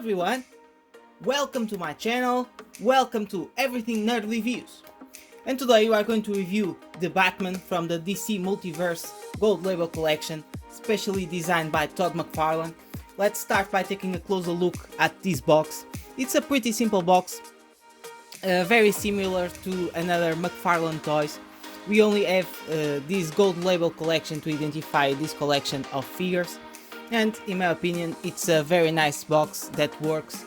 everyone, welcome to my channel, welcome to Everything Nerd Reviews. And today we are going to review the Batman from the DC Multiverse Gold Label Collection, specially designed by Todd McFarlane. Let's start by taking a closer look at this box. It's a pretty simple box, very similar to another McFarlane toys. We only have this Gold Label Collection to identify this collection of figures. And in my opinion, it's a very nice box that works.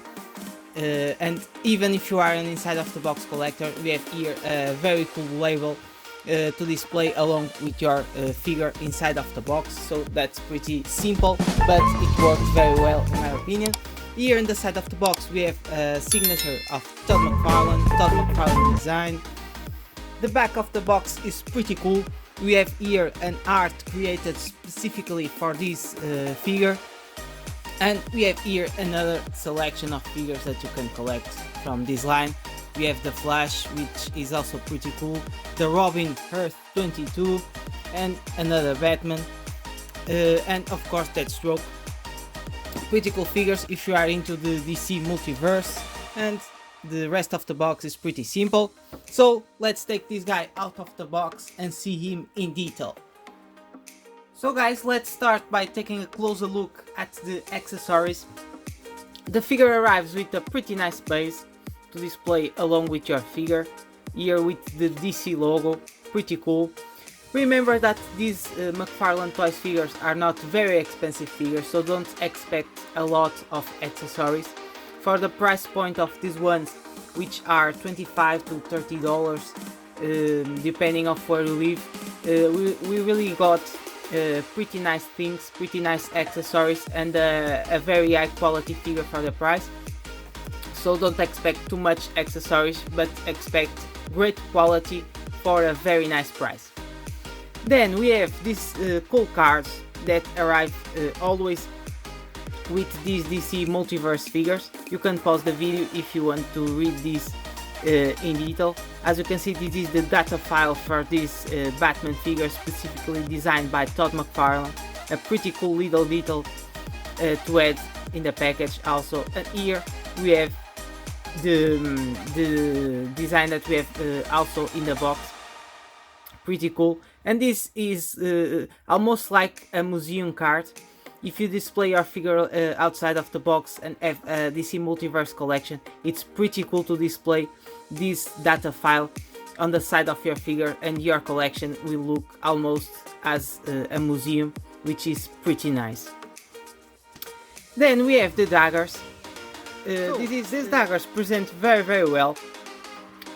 And even if you are an inside of the box collector, we have here a very cool label to display along with your figure inside of the box. So that's pretty simple, but it works very well in my opinion. Here in the side of the box we have a signature of Todd McFarlane design. The back of the box is pretty cool. We have here an art created specifically for this figure, and we have here another selection of figures that you can collect from this line. We have the Flash, which is also pretty cool, the Robin Earth 22, and another Batman, and of course Deathstroke. Pretty cool figures if you are into the DC Multiverse, and the rest of the box is pretty simple. So let's take this guy out of the box and see him in detail. So guys, let's start by taking a closer look at the accessories. The figure arrives with a pretty nice base to display along with your figure, here with the DC logo, pretty cool. Remember that these McFarlane Toys figures are not very expensive figures, so don't expect a lot of accessories. For the price point of these ones, which are $25 to $30 depending on where you live, we really got pretty nice things, pretty nice accessories, and a very high quality figure for the price. So don't expect too much accessories, but expect great quality for a very nice price. Then we have these cool cards that arrive always with these DC Multiverse figures. You can pause the video if you want to read this in detail. As you can see, this is the data file for this Batman figure specifically designed by Todd McFarlane. A pretty cool little detail to add in the package also. And here we have the design that we have also in the box. Pretty cool. And this is almost like a museum card. If you display your figure outside of the box and have a DC Multiverse collection, it's pretty cool to display this data file on the side of your figure, and your collection will look almost as a museum, which is pretty nice. Then we have the daggers. These daggers present very well.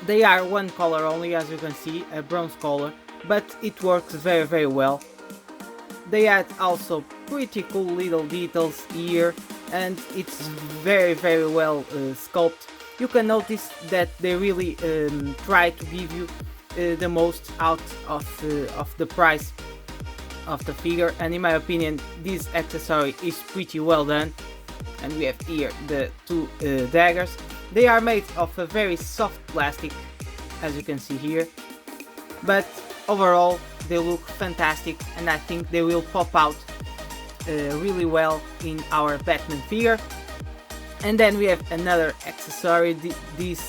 They are one color only, as you can see, a bronze color, but it works very well. They add also pretty cool little details here, and it's very well sculpted. You can notice that they really try to give you the most out of the price of the figure, and in my opinion this accessory is pretty well done. And we have here the two daggers. They are made of a very soft plastic, as you can see here, but overall they look fantastic, and I think they will pop out really well in our Batman figure. And then we have another accessory, these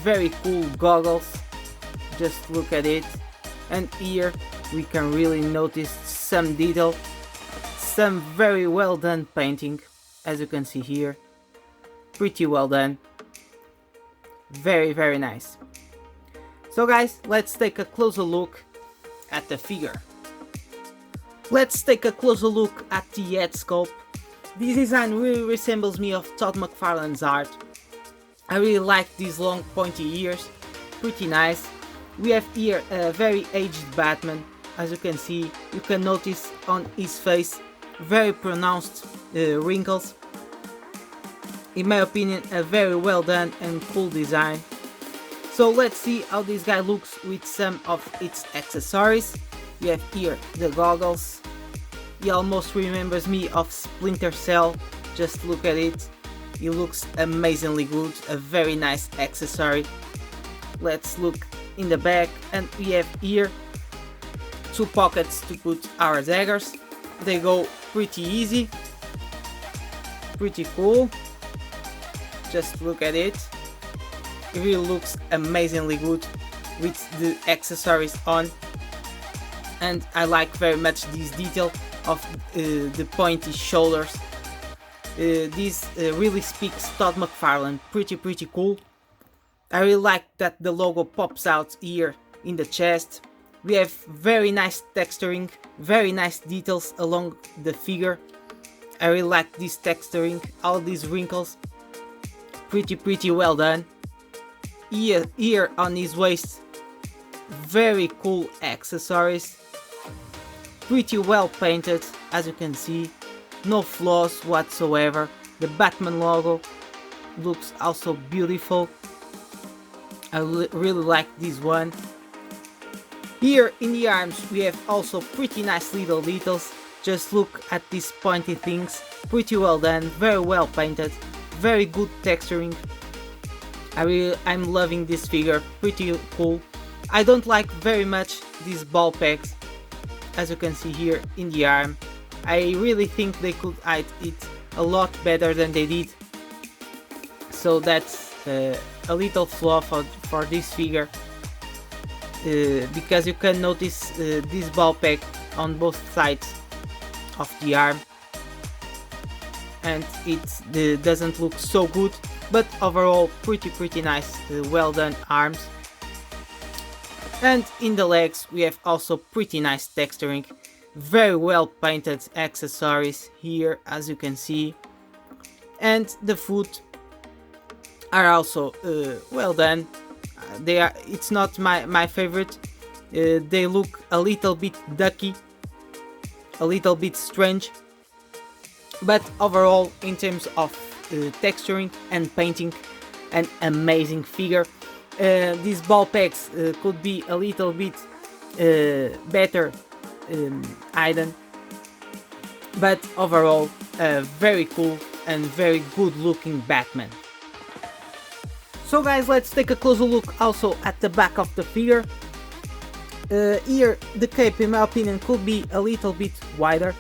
very cool goggles. Just look at it, and here we can really notice some detail, some very well done painting, as you can see here. Pretty well done, very nice. So guys, let's take a closer look at the figure. Let's take a closer look at the head sculpt. This design really resembles me of Todd McFarlane's art. I really like these long pointy ears, pretty nice. We have here a very aged Batman. As you can see, you can notice on his face very pronounced wrinkles. In my opinion, a very well done and cool design. So let's see how this guy looks with some of its accessories. We have here the goggles. He almost remembers me of Splinter Cell. Just look at it. He looks amazingly good. A very nice accessory. Let's look in the back, and we have here two pockets to put our daggers. They go pretty easy. Pretty cool. just look at it. It really looks amazingly good with the accessories on, and I like very much this detail of the pointy shoulders. This really speaks Todd McFarlane, pretty cool. I really like that the logo pops out here in the chest. We have very nice texturing, very nice details along the figure. I really like this texturing, all these wrinkles, pretty well done. Here on his waist, very cool accessories, pretty well painted, as you can see, no flaws whatsoever. The Batman logo looks also beautiful. I really like this one. Here in the arms we have also pretty nice little details. Just look at these pointy things, pretty well done, very well painted, very good texturing. I'm loving this figure, pretty cool. I don't like very much these ball pegs, as you can see here in the arm. I really think they could hide it a lot better than they did. So that's a little flaw for this figure. Because you can notice this ball peg on both sides of the arm, and it doesn't look so good, but overall pretty nice, well done arms. And in the legs we have also pretty nice texturing, very well painted accessories here, as you can see, and the foot are also well done. It's not my favorite. They look a little bit ducky, a little bit strange, but overall in terms of texturing and painting, an amazing figure. These ball pegs could be a little bit better hidden, but overall very cool and very good looking Batman. So guys, let's take a closer look also at the back of the figure. Here the cape, in my opinion, could be a little bit wider,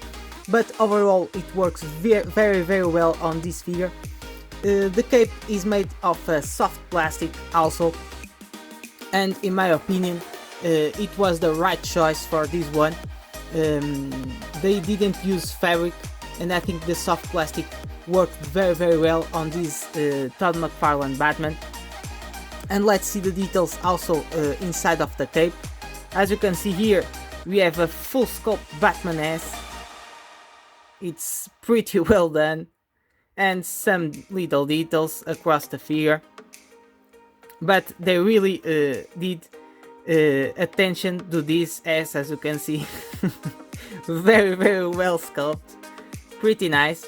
but overall it works very well on this figure. The cape is made of soft plastic also, and in my opinion it was the right choice for this one. They didn't use fabric, and I think the soft plastic worked very well on this Todd McFarlane Batman. And let's see the details also inside of the cape. As you can see here, we have a full sculpt Batman ass. It's pretty well done, and some little details across the figure, but they really did attention to this ass, as you can see. very well sculpted, pretty nice.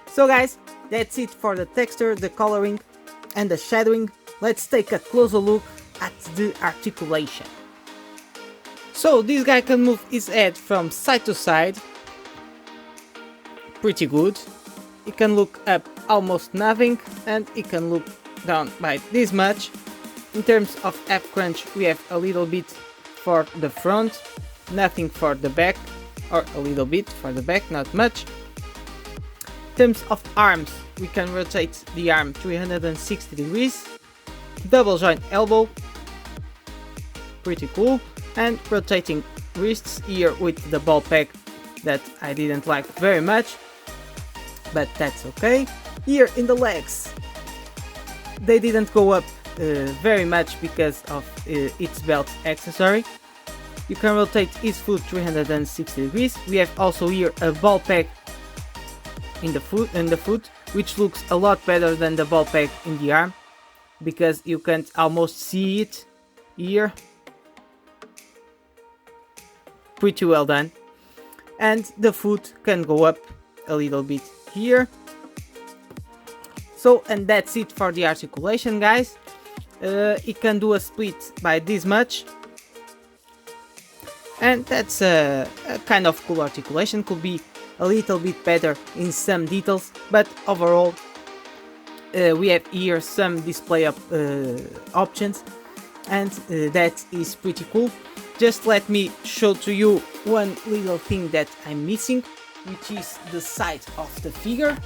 So guys, that's it for the texture, the coloring and the shadowing. Let's take a closer look at the articulation. So this guy can move his head from side to side, pretty good. He can look up almost nothing, and he can look down by this much. In terms of F crunch, we have a little bit for the front, nothing for the back, or a little bit for the back, not much. In terms of arms, we can rotate the arm 360 degrees, double joint elbow, pretty cool, and rotating wrists here with the ball peg that I didn't like very much, but that's okay. Here in the legs, they didn't go up very much because of its belt accessory. You can rotate his foot 360 degrees. We have also here a ball peg in the foot, which looks a lot better than the ball peg in the arm, because you can't almost see it here. Pretty well done. And the foot can go up a little bit here. So, and that's it for the articulation, guys. It can do a split by this much, and that's a kind of cool articulation. Could be a little bit better in some details, but overall we have here some display of options, and that is pretty cool. Just let me show to you one little thing that I'm missing, which is the side of the figure.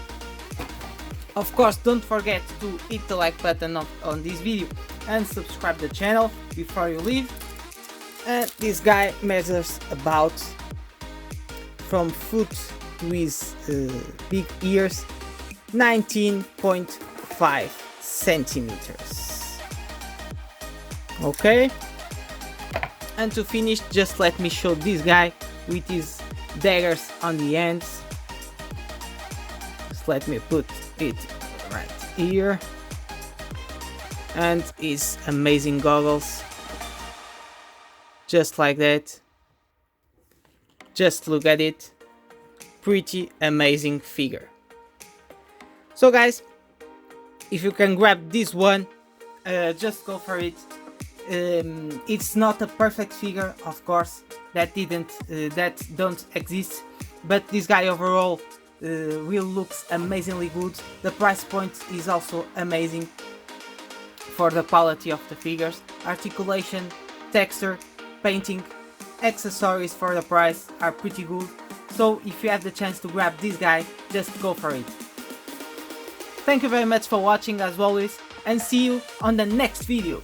Of course, don't forget to hit the like button on this video and subscribe the channel before you leave. And this guy measures about, from foot to his big ears, 19.5 centimeters. Okay, and to finish, just let me show this guy with his daggers on the ends. Just let me put it right here, and his amazing goggles, just like that. Just look at it, pretty amazing figure. So guys, if you can grab this one, just go for it. It's not a perfect figure, of course, that don't exist, but this guy overall really looks amazingly good. The price point is also amazing for the quality of the figures. Articulation, texture, painting, accessories for the price are pretty good. So if you have the chance to grab this guy, just go for it. Thank you very much for watching as always, and see you on the next video.